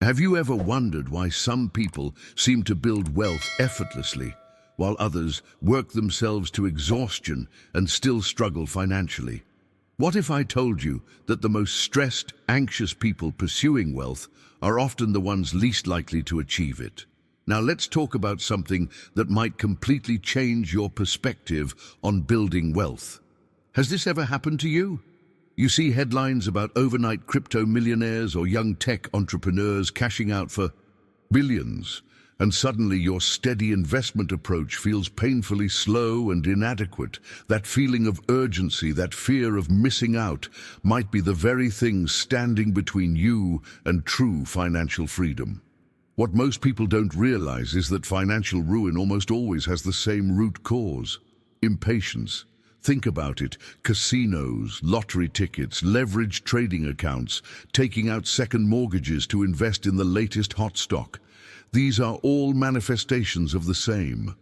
Have you ever wondered why some people seem to build wealth effortlessly, while others work themselves to exhaustion and still struggle financially? What if I told you that the most stressed, anxious people pursuing wealth are often the ones least likely to achieve it? Now let's talk about something that might completely change your perspective on building wealth. Has this ever happened to you? You see headlines about overnight crypto millionaires or young tech entrepreneurs cashing out for billions, and suddenly your steady investment approach feels painfully slow and inadequate. That feeling of urgency, that fear of missing out, might be the very thing standing between you and true financial freedom. What most people don't realize is that financial ruin almost always has the same root cause: impatience. Think about it: casinos, lottery tickets, leveraged trading accounts, taking out second mortgages to invest in the latest hot stock. These are all manifestations of the same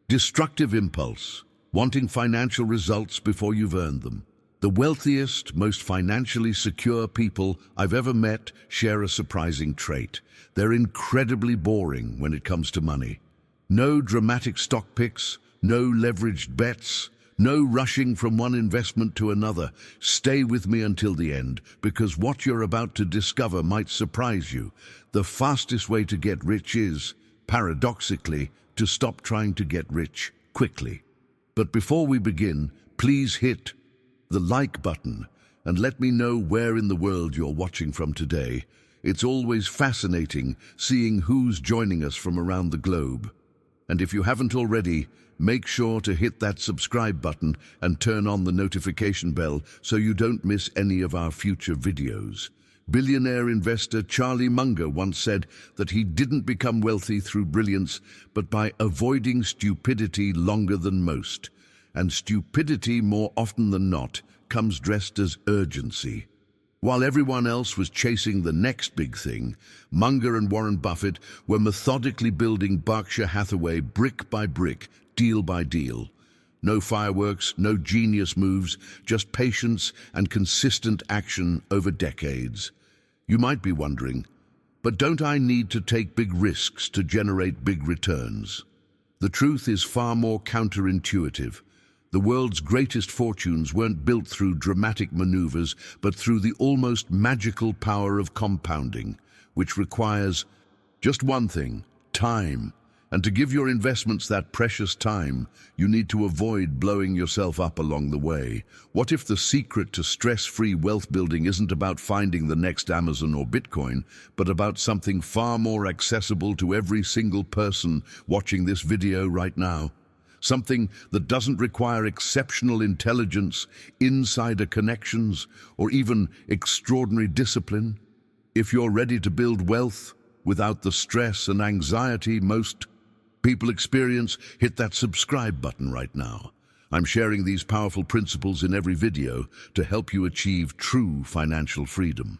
destructive impulse, wanting financial results before you've earned them. The wealthiest, most financially secure people I've ever met share a surprising trait. They're incredibly boring when it comes to money. No dramatic stock picks, no leveraged bets, no rushing from one investment to another. Stay with me until the end, because what you're about to discover might surprise you. The fastest way to get rich is, paradoxically, to stop trying to get rich quickly. But before we begin, please hit the like button and let me know where in the world you're watching from today. It's always fascinating seeing who's joining us from around the globe. And if you haven't already, make sure to hit that subscribe button and turn on the notification bell so you don't miss any of our future videos. Billionaire investor Charlie Munger once said that he didn't become wealthy through brilliance, but by avoiding stupidity longer than most. And stupidity, more often than not, comes dressed as urgency. While everyone else was chasing the next big thing, Munger and Warren Buffett were methodically building Berkshire Hathaway brick by brick, deal by deal. No fireworks, no genius moves, just patience and consistent action over decades. You might be wondering, but don't I need to take big risks to generate big returns? The truth is far more counterintuitive. The world's greatest fortunes weren't built through dramatic maneuvers, but through the almost magical power of compounding, which requires just one thing: time. And to give your investments that precious time, you need to avoid blowing yourself up along the way. What if the secret to stress-free wealth building isn't about finding the next Amazon or Bitcoin, but about something far more accessible to every single person watching this video right now? Something that doesn't require exceptional intelligence, insider connections, or even extraordinary discipline. If you're ready to build wealth without the stress and anxiety most people experience, hit that subscribe button right now. I'm sharing these powerful principles in every video to help you achieve true financial freedom.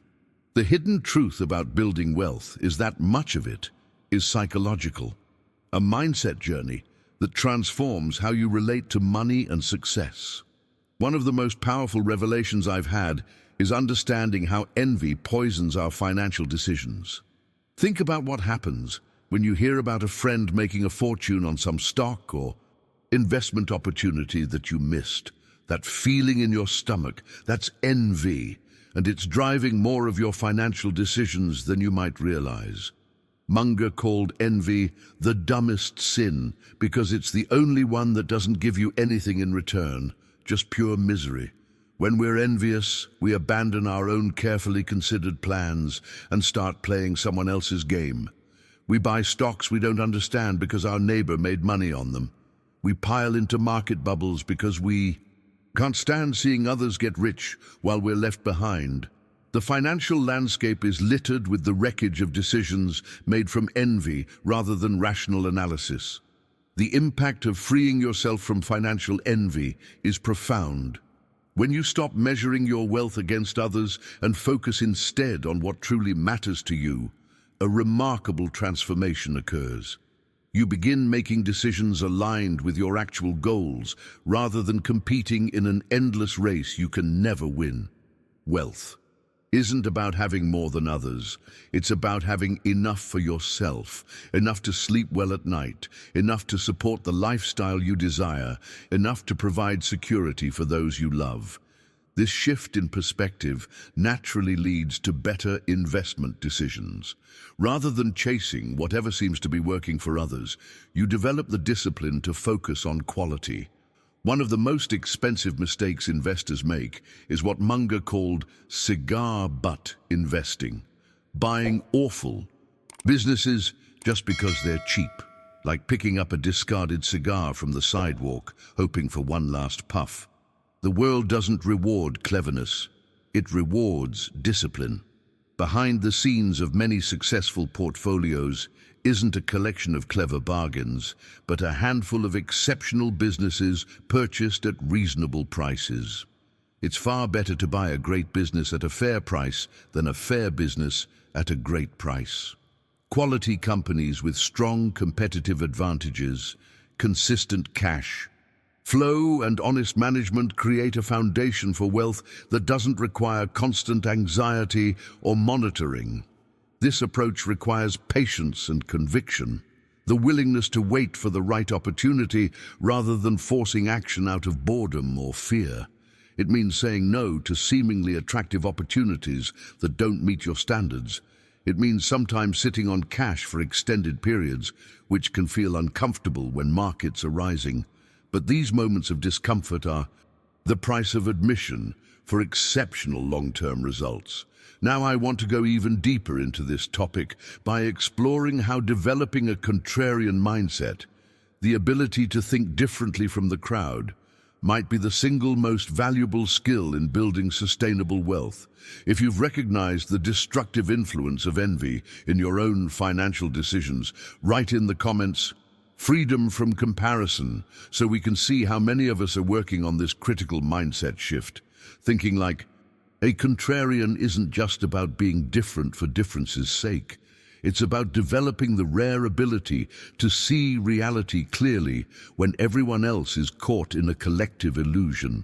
The hidden truth about building wealth is that much of it is psychological, a mindset journey that transforms how you relate to money and success. One of the most powerful revelations I've had is understanding how envy poisons our financial decisions. Think about what happens when you hear about a friend making a fortune on some stock or investment opportunity that you missed. That feeling in your stomach, that's envy, and it's driving more of your financial decisions than you might realize. Munger called envy the dumbest sin because it's the only one that doesn't give you anything in return, just pure misery. When we're envious, we abandon our own carefully considered plans and start playing someone else's game. We buy stocks we don't understand because our neighbor made money on them. We pile into market bubbles because we can't stand seeing others get rich while we're left behind. The financial landscape is littered with the wreckage of decisions made from envy rather than rational analysis. The impact of freeing yourself from financial envy is profound. When you stop measuring your wealth against others and focus instead on what truly matters to you, a remarkable transformation occurs. You begin making decisions aligned with your actual goals rather than competing in an endless race you can never win. Wealth. isn't about having more than others. It's about having enough for yourself, enough to sleep well at night, enough to support the lifestyle you desire, enough to provide security for those you love. This shift in perspective naturally leads to better investment decisions. Rather than chasing whatever seems to be working for others, you develop the discipline to focus on quality. One of the most expensive mistakes investors make is what Munger called cigar butt investing. Buying awful businesses just because they're cheap, like picking up a discarded cigar from the sidewalk, hoping for one last puff. The world doesn't reward cleverness, it rewards discipline. Behind the scenes of many successful portfolios isn't a collection of clever bargains, but a handful of exceptional businesses purchased at reasonable prices. It's far better to buy a great business at a fair price than a fair business at a great price. Quality companies with strong competitive advantages, consistent cash flow and honest management create a foundation for wealth that doesn't require constant anxiety or monitoring. This approach requires patience and conviction, the willingness to wait for the right opportunity rather than forcing action out of boredom or fear. It means saying no to seemingly attractive opportunities that don't meet your standards. It means sometimes sitting on cash for extended periods, which can feel uncomfortable when markets are rising. But these moments of discomfort are the price of admission for exceptional long-term results. Now I want to go even deeper into this topic by exploring how developing a contrarian mindset, the ability to think differently from the crowd, might be the single most valuable skill in building sustainable wealth. If you've recognized the destructive influence of envy in your own financial decisions, write in the comments, "Freedom from comparison," so we can see how many of us are working on this critical mindset shift, thinking like, a contrarian isn't just about being different for difference's sake. It's about developing the rare ability to see reality clearly when everyone else is caught in a collective illusion.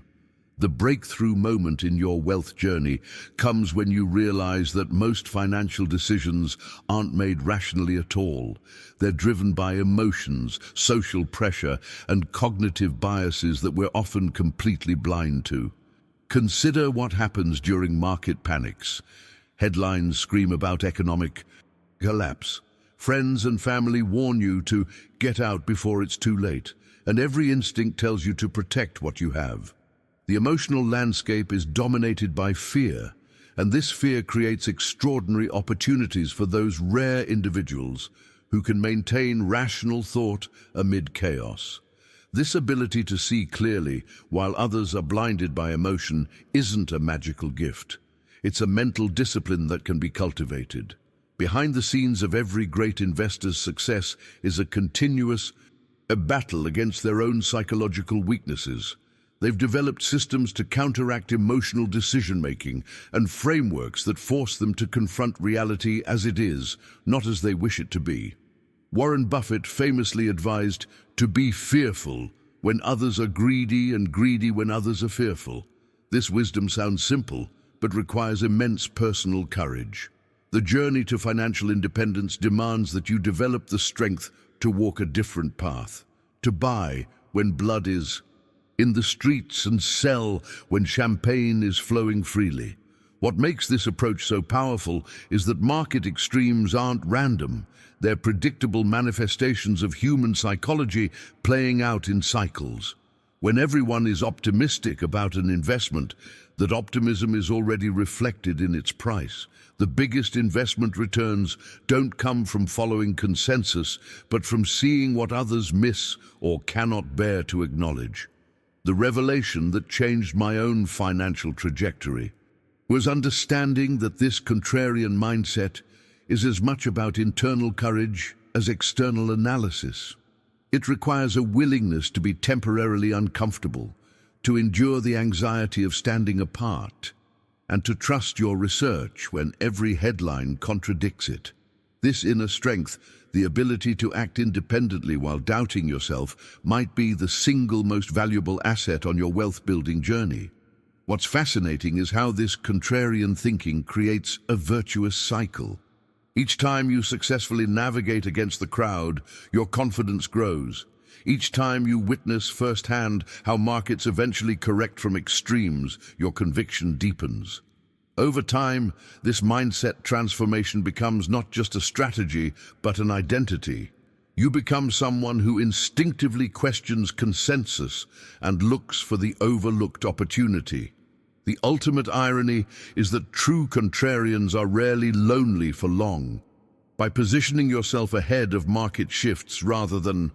The breakthrough moment in your wealth journey comes when you realize that most financial decisions aren't made rationally at all. They're driven by emotions, social pressure, and cognitive biases that we're often completely blind to. Consider what happens during market panics. Headlines scream about economic collapse. Friends and family warn you to get out before it's too late, and every instinct tells you to protect what you have. The emotional landscape is dominated by fear, and this fear creates extraordinary opportunities for those rare individuals who can maintain rational thought amid chaos. This ability to see clearly while others are blinded by emotion isn't a magical gift. It's a mental discipline that can be cultivated. Behind the scenes of every great investor's success is a continuous battle against their own psychological weaknesses. They've developed systems to counteract emotional decision-making and frameworks that force them to confront reality as it is, not as they wish it to be. Warren Buffett famously advised to be fearful when others are greedy and greedy when others are fearful. This wisdom sounds simple, but requires immense personal courage. The journey to financial independence demands that you develop the strength to walk a different path, to buy when blood is in the streets and sell when champagne is flowing freely. What makes this approach so powerful is that market extremes aren't random. They're predictable manifestations of human psychology playing out in cycles. When everyone is optimistic about an investment, that optimism is already reflected in its price. The biggest investment returns don't come from following consensus, but from seeing what others miss or cannot bear to acknowledge. The revelation that changed my own financial trajectory was understanding that this contrarian mindset is as much about internal courage as external analysis. It requires a willingness to be temporarily uncomfortable, to endure the anxiety of standing apart, and to trust your research when every headline contradicts it. This inner strength, the ability to act independently while doubting yourself, might be the single most valuable asset on your wealth-building journey. What's fascinating is how this contrarian thinking creates a virtuous cycle. Each time you successfully navigate against the crowd, your confidence grows. Each time you witness firsthand how markets eventually correct from extremes, your conviction deepens. Over time, this mindset transformation becomes not just a strategy, but an identity. You become someone who instinctively questions consensus and looks for the overlooked opportunity. The ultimate irony is that true contrarians are rarely lonely for long. By positioning yourself ahead of market shifts rather than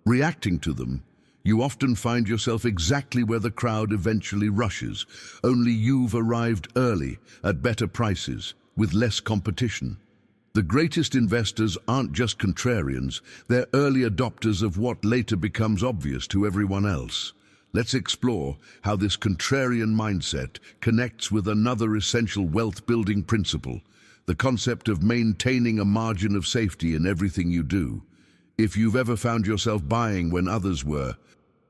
reacting to them, you often find yourself exactly where the crowd eventually rushes, only you've arrived early, at better prices, with less competition. The greatest investors aren't just contrarians, they're early adopters of what later becomes obvious to everyone else. Let's explore how this contrarian mindset connects with another essential wealth-building principle, the concept of maintaining a margin of safety in everything you do. If you've ever found yourself buying when others were,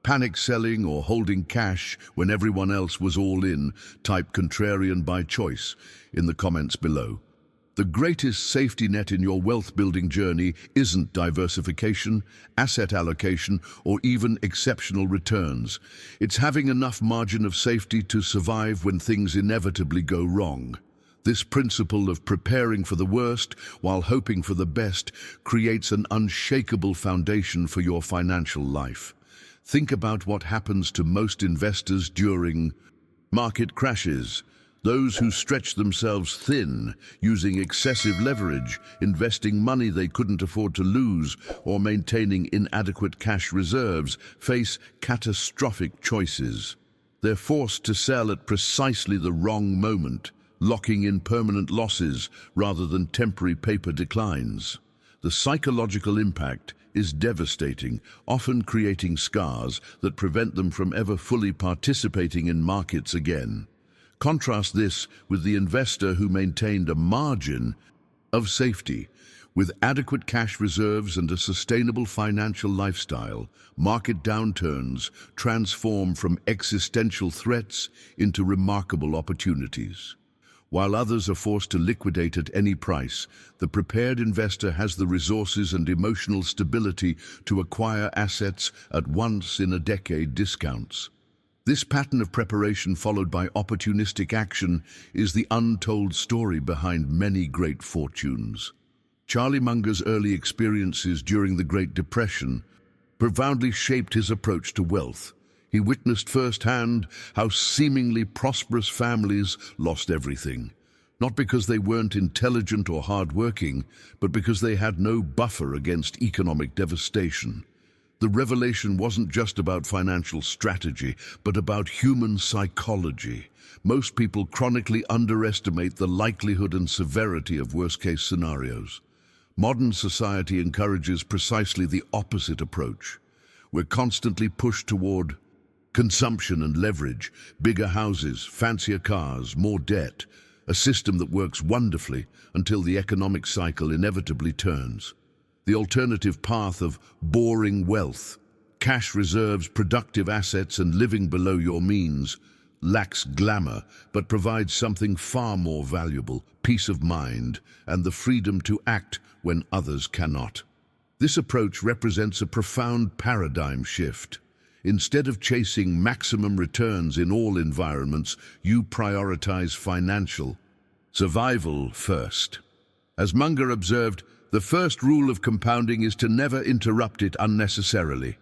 panic selling or holding cash when everyone else was all in, type contrarian by choice in the comments below. The greatest safety net in your wealth-building journey isn't diversification, asset allocation, or even exceptional returns. It's having enough margin of safety to survive when things inevitably go wrong. This principle of preparing for the worst while hoping for the best creates an unshakable foundation for your financial life. Think about what happens to most investors during market crashes. Those who stretch themselves thin, using excessive leverage, investing money they couldn't afford to lose, or maintaining inadequate cash reserves, face catastrophic choices. They're forced to sell at precisely the wrong moment, locking in permanent losses rather than temporary paper declines. The psychological impact is devastating, often creating scars that prevent them from ever fully participating in markets again. Contrast this with the investor who maintained a margin of safety. With adequate cash reserves and a sustainable financial lifestyle, market downturns transform from existential threats into remarkable opportunities. While others are forced to liquidate at any price, the prepared investor has the resources and emotional stability to acquire assets at once-in-a-decade discounts. This pattern of preparation followed by opportunistic action is the untold story behind many great fortunes. Charlie Munger's early experiences during the Great Depression profoundly shaped his approach to wealth. He witnessed firsthand how seemingly prosperous families lost everything, not because they weren't intelligent or hardworking, but because they had no buffer against economic devastation. The revelation wasn't just about financial strategy, but about human psychology. Most people chronically underestimate the likelihood and severity of worst-case scenarios. Modern society encourages precisely the opposite approach. We're constantly pushed toward consumption and leverage, bigger houses, fancier cars, more debt, a system that works wonderfully until the economic cycle inevitably turns. The alternative path of boring wealth, cash reserves, productive assets, and living below your means lacks glamour, but provides something far more valuable: peace of mind and the freedom to act when others cannot. This approach represents a profound paradigm shift. Instead of chasing maximum returns in all environments, you prioritize financial survival first. As Munger observed, the first rule of compounding is to never interrupt it unnecessarily.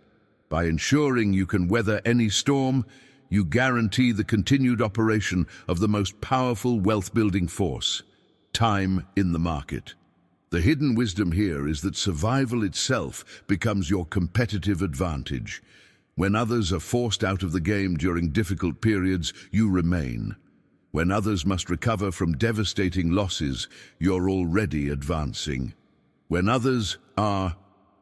By ensuring you can weather any storm, you guarantee the continued operation of the most powerful wealth-building force, time in the market. The hidden wisdom here is that survival itself becomes your competitive advantage. When others are forced out of the game during difficult periods, you remain. When others must recover from devastating losses, you're already advancing. When others are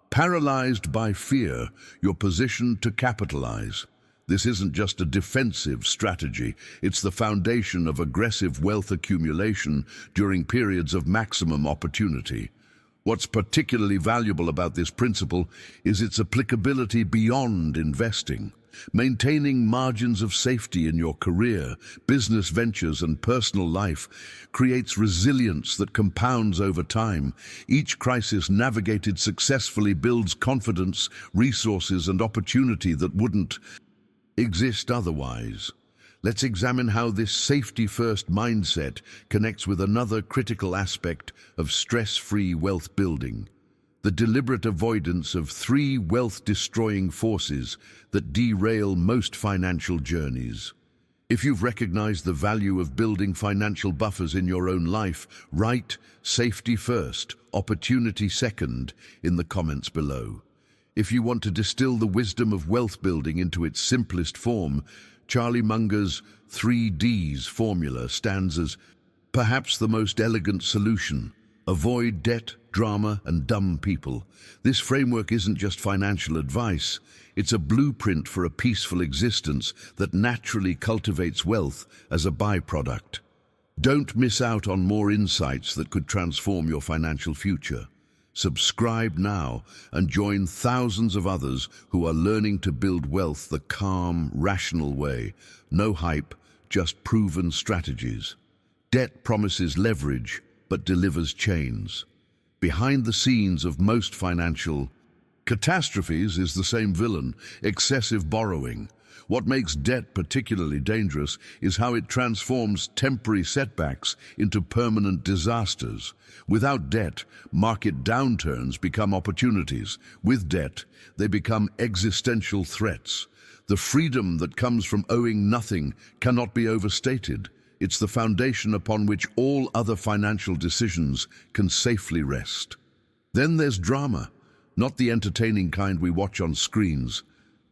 paralyzed by fear, you're positioned to capitalize. This isn't just a defensive strategy, it's the foundation of aggressive wealth accumulation during periods of maximum opportunity. What's particularly valuable about this principle is its applicability beyond investing. Maintaining margins of safety in your career, business ventures, and personal life creates resilience that compounds over time. Each crisis navigated successfully builds confidence, resources, and opportunity that wouldn't exist otherwise. Let's examine how this safety-first mindset connects with another critical aspect of stress-free wealth building: the deliberate avoidance of three wealth-destroying forces that derail most financial journeys. If you've recognized the value of building financial buffers in your own life, write "safety first, opportunity second" in the comments below. If you want to distill the wisdom of wealth building into its simplest form, Charlie Munger's 3Ds formula stands as perhaps the most elegant solution. Avoid debt, drama, and dumb people. This framework isn't just financial advice, it's a blueprint for a peaceful existence that naturally cultivates wealth as a byproduct. Don't miss out on more insights that could transform your financial future. Subscribe now and join thousands of others who are learning to build wealth the calm, rational way. No hype, just proven strategies. Debt promises leverage, but delivers chains. Behind the scenes of most financial catastrophes is the same villain: excessive borrowing. What makes debt particularly dangerous is how it transforms temporary setbacks into permanent disasters. Without debt, market downturns become opportunities. With debt, they become existential threats. The freedom that comes from owing nothing cannot be overstated. It's the foundation upon which all other financial decisions can safely rest. Then there's drama, not the entertaining kind we watch on screens,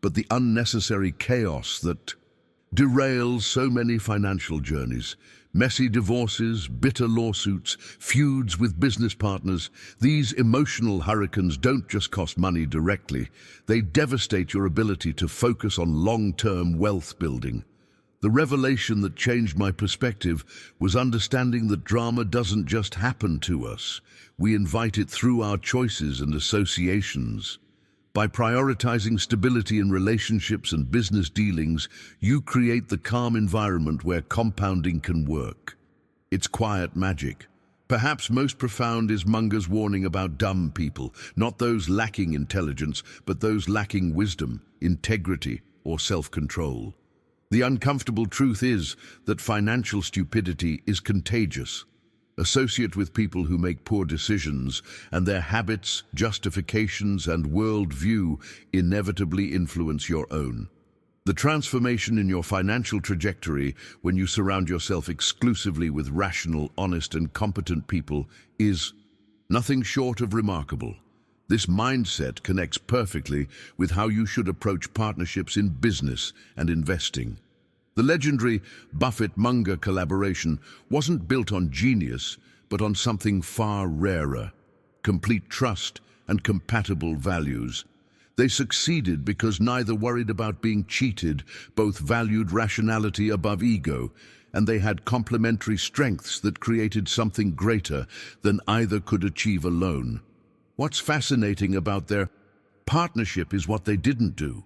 but the unnecessary chaos that derails so many financial journeys. Messy divorces, bitter lawsuits, feuds with business partners. These emotional hurricanes don't just cost money directly, they devastate your ability to focus on long-term wealth building. The revelation that changed my perspective was understanding that drama doesn't just happen to us. We invite it through our choices and associations. By prioritizing stability in relationships and business dealings, you create the calm environment where compounding can work. It's quiet magic. Perhaps most profound is Munger's warning about dumb people, not those lacking intelligence, but those lacking wisdom, integrity, or self-control. The uncomfortable truth is that financial stupidity is contagious. Associate with people who make poor decisions, and their habits, justifications, and worldview inevitably influence your own. The transformation in your financial trajectory when you surround yourself exclusively with rational, honest, and competent people is nothing short of remarkable. This mindset connects perfectly with how you should approach partnerships in business and investing. The legendary Buffett-Munger collaboration wasn't built on genius, but on something far rarer: complete trust and compatible values. They succeeded because neither worried about being cheated, both valued rationality above ego, and they had complementary strengths that created something greater than either could achieve alone. What's fascinating about their partnership is what they didn't do.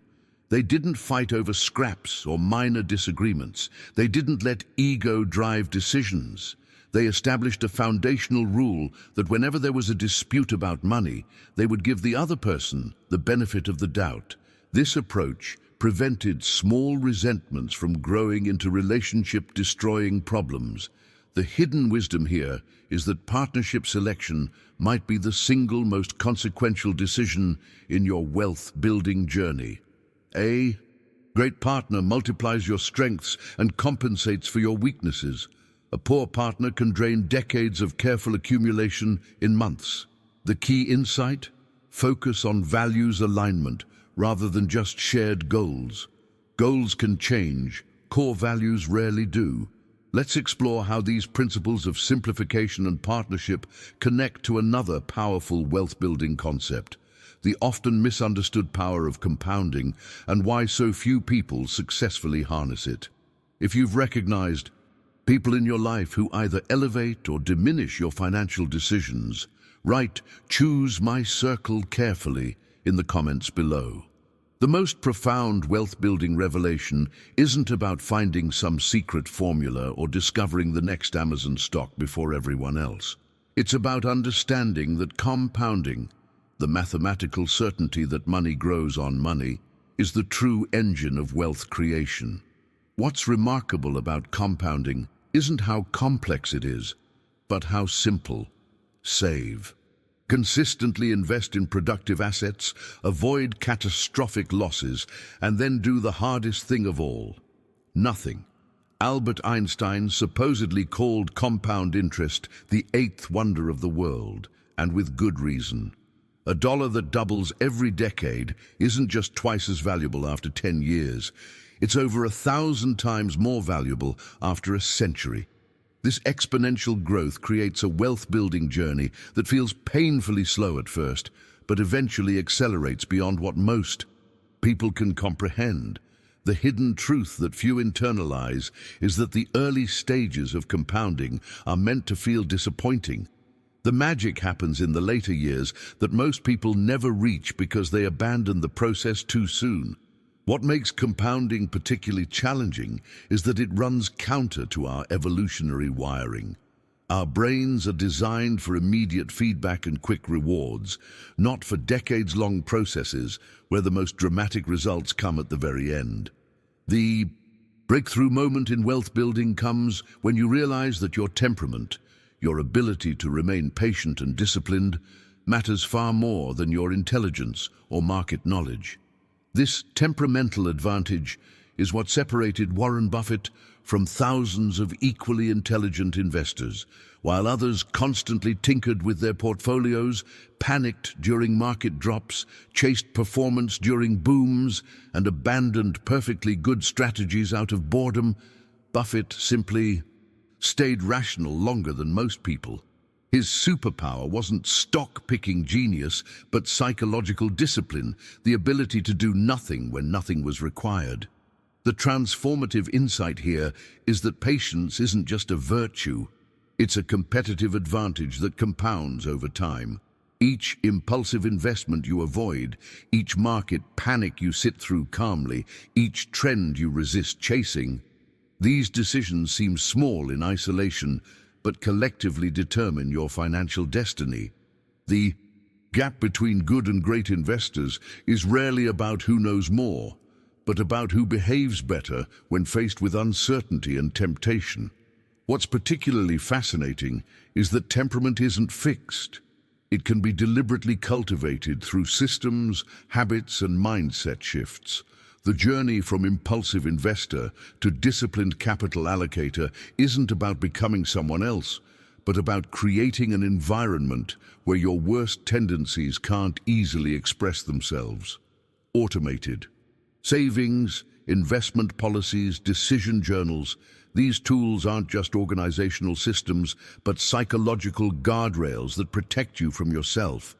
They didn't fight over scraps or minor disagreements. They didn't let ego drive decisions. They established a foundational rule that whenever there was a dispute about money, they would give the other person the benefit of the doubt. This approach prevented small resentments from growing into relationship-destroying problems. The hidden wisdom here is that partnership selection might be the single most consequential decision in your wealth-building journey. A great partner multiplies your strengths and compensates for your weaknesses. A poor partner can drain decades of careful accumulation in months. The key insight? Focus on values alignment rather than just shared goals. Goals can change, core values rarely do. Let's explore how these principles of simplification and partnership connect to another powerful wealth-building concept: the often misunderstood power of compounding, and why so few people successfully harness it. If you've recognized people in your life who either elevate or diminish your financial decisions, Write "Choose my circle carefully" in the comments below. The most profound wealth-building revelation isn't about finding some secret formula or discovering the next Amazon stock before everyone else. It's about understanding that compounding, the mathematical certainty that money grows on money, is the true engine of wealth creation. What's remarkable about compounding isn't how complex it is, but how simple. Save. Consistently invest in productive assets, avoid catastrophic losses, and then do the hardest thing of all: nothing. Albert Einstein supposedly called compound interest the eighth wonder of the world, and with good reason. A dollar that doubles every decade isn't just twice as valuable after 10 years. It's over 1,000 times more valuable after a century. This exponential growth creates a wealth-building journey that feels painfully slow at first, but eventually accelerates beyond what most people can comprehend. The hidden truth that few internalize is that the early stages of compounding are meant to feel disappointing. The magic happens in the later years that most people never reach because they abandon the process too soon. What makes compounding particularly challenging is that it runs counter to our evolutionary wiring. Our brains are designed for immediate feedback and quick rewards, not for decades-long processes where the most dramatic results come at the very end. The breakthrough moment in wealth building comes when you realize that your temperament, your ability to remain patient and disciplined, matters far more than your intelligence or market knowledge. This temperamental advantage is what separated Warren Buffett from thousands of equally intelligent investors. While others constantly tinkered with their portfolios, panicked during market drops, chased performance during booms, and abandoned perfectly good strategies out of boredom, Buffett simply stayed rational longer than most people. His superpower wasn't stock-picking genius, but psychological discipline, the ability to do nothing when nothing was required. The transformative insight here is that patience isn't just a virtue, it's a competitive advantage that compounds over time. Each impulsive investment you avoid, each market panic you sit through calmly, each trend you resist chasing, these decisions seem small in isolation, but collectively determine your financial destiny. The gap between good and great investors is rarely about who knows more, but about who behaves better when faced with uncertainty and temptation. What's particularly fascinating is that temperament isn't fixed. It can be deliberately cultivated through systems, habits, and mindset shifts. The journey from impulsive investor to disciplined capital allocator isn't about becoming someone else, but about creating an environment where your worst tendencies can't easily express themselves. Automated. Savings, investment policies, decision journals, these tools aren't just organizational systems, but psychological guardrails that protect you from yourself.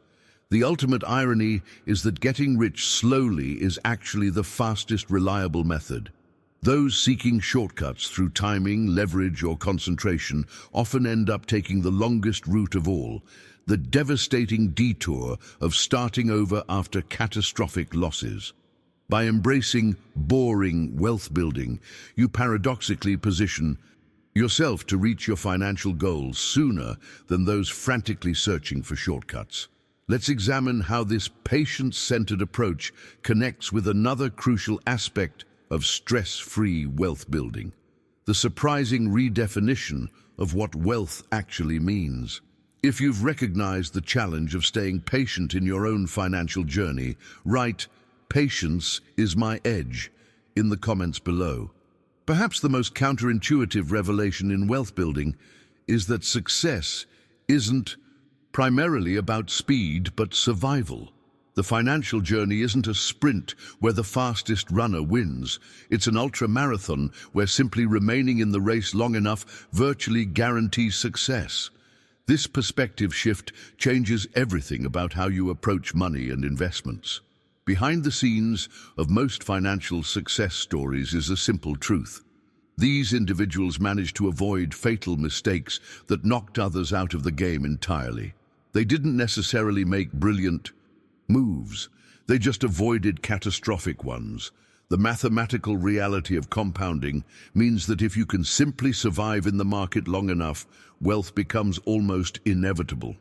The ultimate irony is that getting rich slowly is actually the fastest reliable method. Those seeking shortcuts through timing, leverage, or concentration often end up taking the longest route of all, the devastating detour of starting over after catastrophic losses. By embracing boring wealth building, you paradoxically position yourself to reach your financial goals sooner than those frantically searching for shortcuts. Let's examine how this patient-centered approach connects with another crucial aspect of stress-free wealth building: the surprising redefinition of what wealth actually means. If you've recognized the challenge of staying patient in your own financial journey, write "Patience is my edge" in the comments below. Perhaps the most counterintuitive revelation in wealth building is that success isn't primarily about speed but survival. The financial journey isn't a sprint where the fastest runner wins. It's an ultra-marathon where simply remaining in the race long enough virtually guarantees success. This perspective shift changes everything about how you approach money and investments. Behind the scenes of most financial success stories is a simple truth. These individuals managed to avoid fatal mistakes that knocked others out of the game entirely. They didn't necessarily make brilliant moves. They just avoided catastrophic ones. The mathematical reality of compounding means that if you can simply survive in the market long enough, wealth becomes almost inevitable.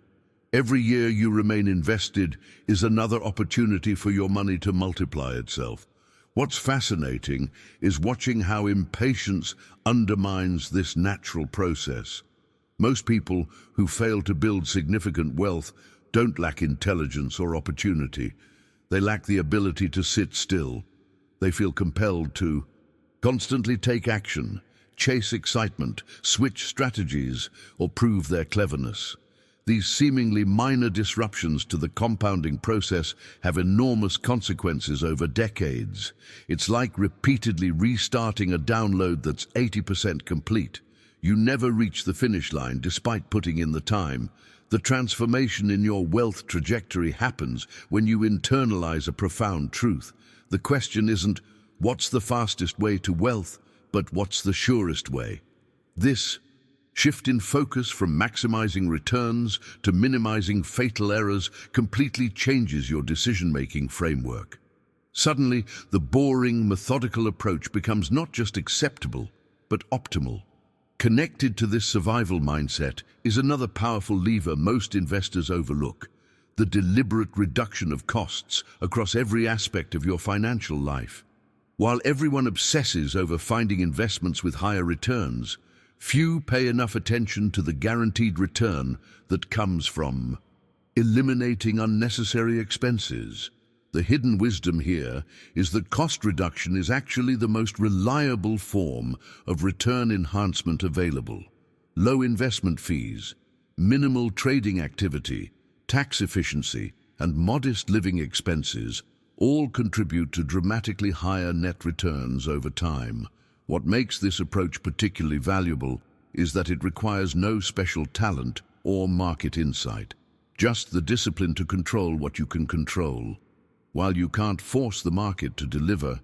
Every year you remain invested is another opportunity for your money to multiply itself. What's fascinating is watching how impatience undermines this natural process. Most people who fail to build significant wealth don't lack intelligence or opportunity. They lack the ability to sit still. They feel compelled to constantly take action, chase excitement, switch strategies, or prove their cleverness. These seemingly minor disruptions to the compounding process have enormous consequences over decades. It's like repeatedly restarting a download that's 80% complete. You never reach the finish line despite putting in the time. The transformation in your wealth trajectory happens when you internalize a profound truth. The question isn't, what's the fastest way to wealth, but what's the surest way? This shift in focus from maximizing returns to minimizing fatal errors completely changes your decision-making framework. Suddenly, the boring, methodical approach becomes not just acceptable, but optimal. Connected to this survival mindset is another powerful lever most investors overlook: the deliberate reduction of costs across every aspect of your financial life. While everyone obsesses over finding investments with higher returns, few pay enough attention to the guaranteed return that comes from eliminating unnecessary expenses. The hidden wisdom here is that cost reduction is actually the most reliable form of return enhancement available. Low investment fees, minimal trading activity, tax efficiency, and modest living expenses all contribute to dramatically higher net returns over time. What makes this approach particularly valuable is that it requires no special talent or market insight, just the discipline to control what you can control. While you can't force the market to deliver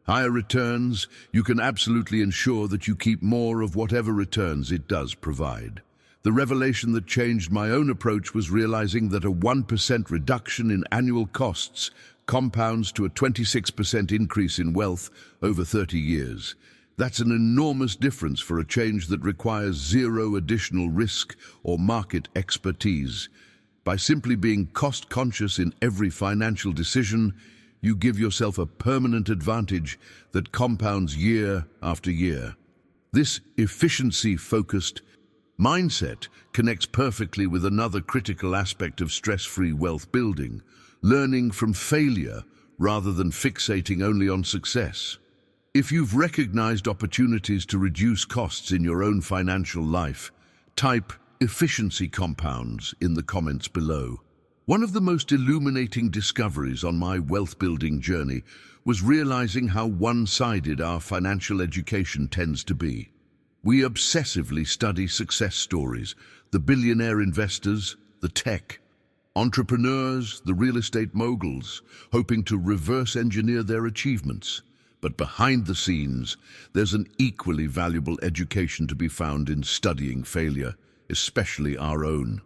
higher returns, you can absolutely ensure that you keep more of whatever returns it does provide. The revelation that changed my own approach was realizing that a 1% reduction in annual costs compounds to a 26% increase in wealth over 30 years. That's an enormous difference for a change that requires zero additional risk or market expertise. By simply being cost-conscious in every financial decision, you give yourself a permanent advantage that compounds year after year. This efficiency-focused mindset connects perfectly with another critical aspect of stress-free wealth building: learning from failure rather than fixating only on success. If you've recognized opportunities to reduce costs in your own financial life, type efficiency compounds in the comments below. One of the most illuminating discoveries on my wealth-building journey was realizing how one-sided our financial education tends to be. We obsessively study success stories: the billionaire investors, the tech entrepreneurs, the real estate moguls, hoping to reverse engineer their achievements. But behind the scenes, there's an equally valuable education to be found in studying failure, especially our own.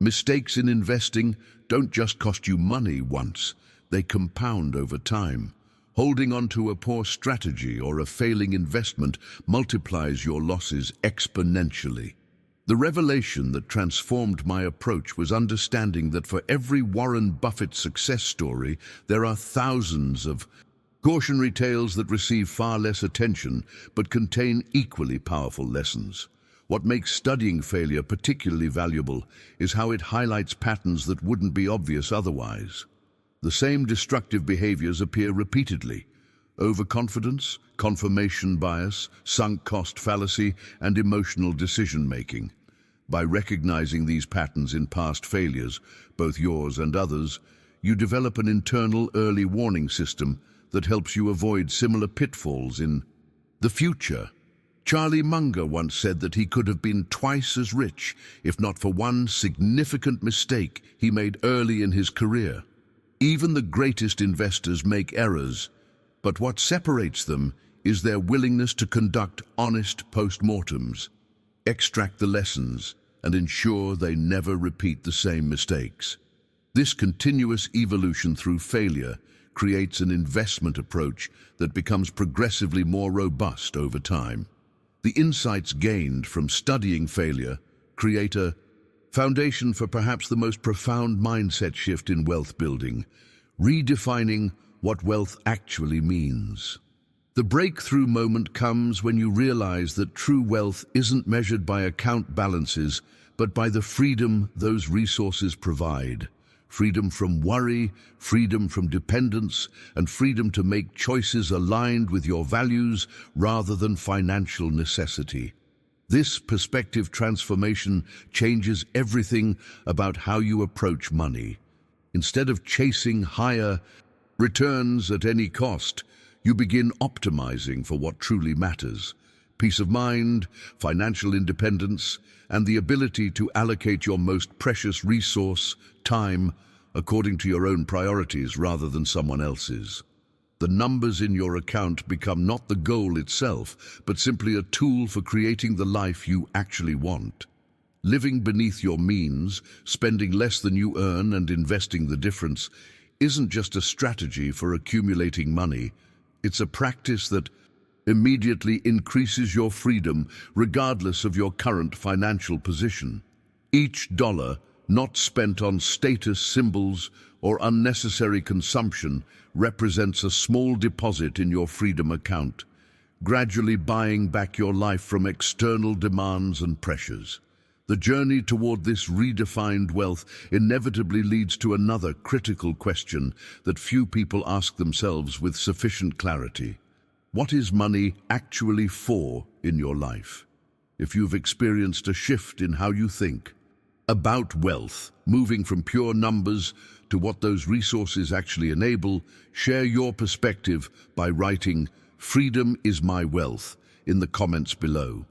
Mistakes in investing don't just cost you money once, they compound over time. Holding on to a poor strategy or a failing investment multiplies your losses exponentially. The revelation that transformed my approach was understanding that for every Warren Buffett success story, there are thousands of cautionary tales that receive far less attention but contain equally powerful lessons. What makes studying failure particularly valuable is how it highlights patterns that wouldn't be obvious otherwise. The same destructive behaviors appear repeatedly: overconfidence, confirmation bias, sunk cost fallacy, and emotional decision-making. By recognizing these patterns in past failures, both yours and others, you develop an internal early warning system that helps you avoid similar pitfalls in the future. Charlie Munger once said that he could have been twice as rich if not for one significant mistake he made early in his career. Even the greatest investors make errors, but what separates them is their willingness to conduct honest post-mortems, extract the lessons, and ensure they never repeat the same mistakes. This continuous evolution through failure creates an investment approach that becomes progressively more robust over time. The insights gained from studying failure create a foundation for perhaps the most profound mindset shift in wealth building, redefining what wealth actually means. The breakthrough moment comes when you realize that true wealth isn't measured by account balances, but by the freedom those resources provide. Freedom from worry, freedom from dependence, and freedom to make choices aligned with your values rather than financial necessity. This perspective transformation changes everything about how you approach money. Instead of chasing higher returns at any cost, you begin optimizing for what truly matters: peace of mind, financial independence, and the ability to allocate your most precious resource, time, according to your own priorities rather than someone else's. The numbers in your account become not the goal itself, but simply a tool for creating the life you actually want. Living beneath your means, spending less than you earn and investing the difference, isn't just a strategy for accumulating money. It's a practice that immediately increases your freedom regardless of your current financial position. Each dollar not spent on status symbols or unnecessary consumption represents a small deposit in your freedom account, gradually buying back your life from external demands and pressures. The journey toward this redefined wealth inevitably leads to another critical question that few people ask themselves with sufficient clarity. What is money actually for in your life? If you've experienced a shift in how you think about wealth, moving from pure numbers to what those resources actually enable, share your perspective by writing "Freedom is my wealth" in the comments below.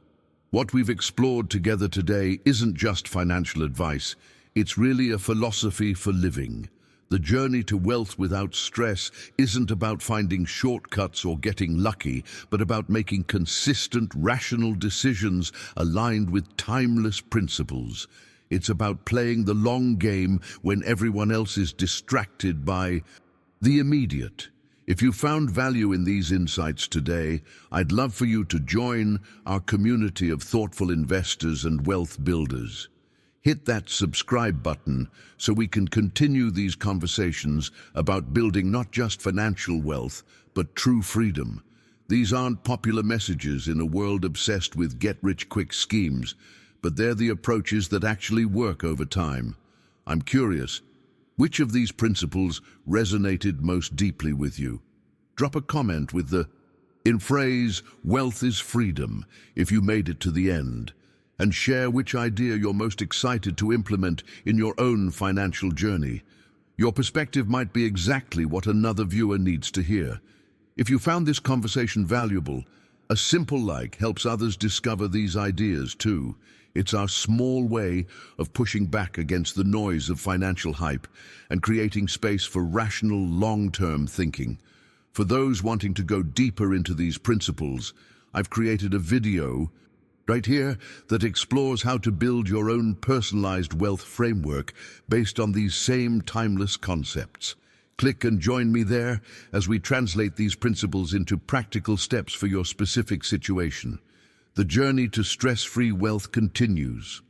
What we've explored together today isn't just financial advice, it's really a philosophy for living. The journey to wealth without stress isn't about finding shortcuts or getting lucky, but about making consistent, rational decisions aligned with timeless principles. It's about playing the long game when everyone else is distracted by the immediate. If you found value in these insights today, I'd love for you to join our community of thoughtful investors and wealth builders. Hit that subscribe button so we can continue these conversations about building not just financial wealth, but true freedom. These aren't popular messages in a world obsessed with get-rich-quick schemes, but they're the approaches that actually work over time. I'm curious, which of these principles resonated most deeply with you? Drop a comment with the phrase "Wealth is freedom" if you made it to the end, and share which idea you're most excited to implement in your own financial journey. Your perspective might be exactly what another viewer needs to hear. If you found this conversation valuable, a simple like helps others discover these ideas too. It's our small way of pushing back against the noise of financial hype and creating space for rational, long-term thinking. For those wanting to go deeper into these principles, I've created a video right here that explores how to build your own personalized wealth framework based on these same timeless concepts. Click and join me there as we translate these principles into practical steps for your specific situation. The journey to stress-free wealth continues.